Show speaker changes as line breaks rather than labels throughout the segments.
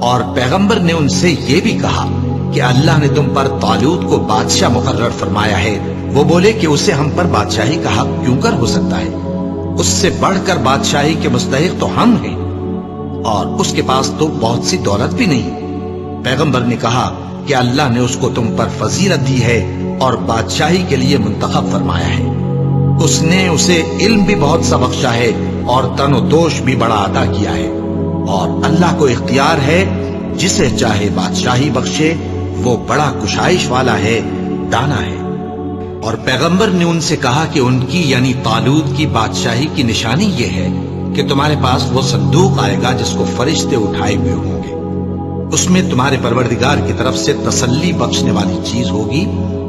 اور پیغمبر نے ان سے یہ بھی کہا کہ اللہ نے تم پر طالوت کو بادشاہ مقرر فرمایا ہے۔ وہ بولے کہ اسے ہم پر بادشاہی کا حق کیوں کر ہو سکتا ہے؟ اس سے بڑھ کر بادشاہی کے مستحق تو ہم ہیں، اور اس کے پاس تو بہت سی دولت بھی نہیں۔ پیغمبر نے کہا کہ اللہ نے اس کو تم پر فضیلت دی ہے اور بادشاہی کے لیے منتخب فرمایا ہے۔ اس نے اسے علم بھی بہت سا بخشا ہے اور تن و دوش بھی بڑا عطا کیا ہے، اور اللہ کو اختیار ہے جسے چاہے بادشاہی بخشے، وہ بڑا کشائش والا ہے، دانا ہے۔ اور پیغمبر نے ان سے کہا کہ ان کی یعنی طالوت کی بادشاہی کی نشانی یہ ہے کہ تمہارے پاس وہ صندوق آئے گا جس کو فرشتے اٹھائے ہوئے ہوں گے۔ اس میں تمہارے پروردگار کی طرف سے تسلی بخشنے والی چیز ہوگی،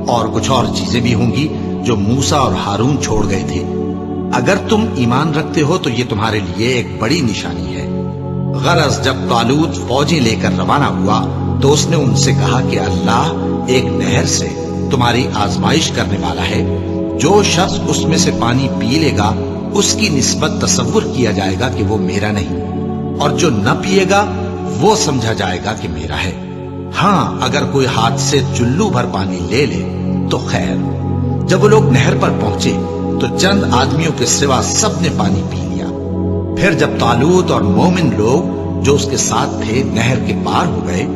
اور کچھ اور چیزیں بھی ہوں گی جو موسیٰ اور ہارون چھوڑ گئے تھے۔ اگر تم ایمان رکھتے ہو تو یہ تمہارے لیے ایک بڑی نشانی ہے۔ غرض جب طالوت فوجیں لے کر روانہ ہوا تو اس نے ان سے کہا کہ اللہ ایک نہر سے تمہاری آزمائش کرنے والا ہے، جو شخص اس میں سے پانی پی لے گا اس کی نسبت تصور کیا جائے گا کہ وہ میرا نہیں، اور جو نہ پیے گا وہ سمجھا جائے گا کہ میرا ہے۔ ہاں اگر کوئی ہاتھ سے چلو بھر پانی لے لے تو خیر۔ جب وہ لوگ نہر پر پہنچے تو چند آدمیوں کے سوا سب نے پانی پی لیا۔ پھر جب طالوت اور مومن لوگ جو اس کے ساتھ تھے نہر کے پار ہو گئے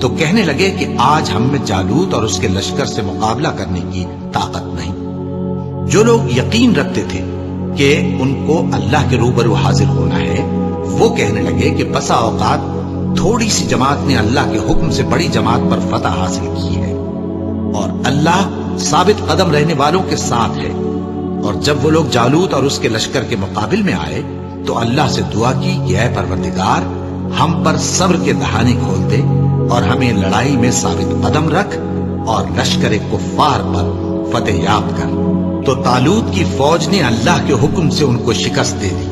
تو کہنے لگے کہ آج ہم میں جالوت اور اس کے لشکر سے مقابلہ کرنے کی طاقت نہیں۔ جو لوگ یقین رکھتے تھے کہ ان کو اللہ کے روبرو حاضر ہونا ہے، وہ کہنے لگے کہ بسا اوقات تھوڑی سی جماعت نے اللہ کے حکم سے بڑی جماعت پر فتح حاصل کی ہے، اور اللہ ثابت قدم رہنے والوں کے ساتھ ہے۔ اور جب وہ لوگ جالوت اور اس کے لشکر کے مقابل میں آئے تو اللہ سے دعا کی کہ اے پروردگار، ہم پر صبر کے دہانے کھول دے اور ہمیں لڑائی میں ثابت قدم رکھ اور لشکر کفار پر فتح یاب کر۔ تو طالوت کی فوج نے اللہ کے حکم سے ان کو شکست دے دی،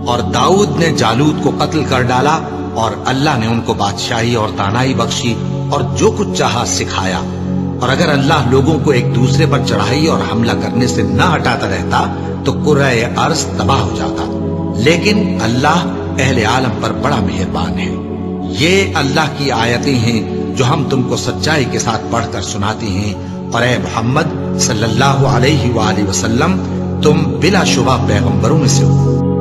اور داؤد نے جالوت کو قتل کر ڈالا، اور اللہ نے ان کو بادشاہی اور دانائی بخشی اور جو کچھ چاہا سکھایا۔ اور اگر اللہ لوگوں کو ایک دوسرے پر چڑھائی اور حملہ کرنے سے نہ ہٹاتا رہتا تو کرۂ ارض تباہ ہو جاتا، لیکن اللہ اہل عالم پر بڑا مہربان ہے۔ یہ اللہ کی آیتیں ہیں جو ہم تم کو سچائی کے ساتھ پڑھ کر سناتے ہیں، اور اے محمد صلی اللہ علیہ وآلہ وسلم، تم بلا شبہ پیغمبروں میں سے ہو۔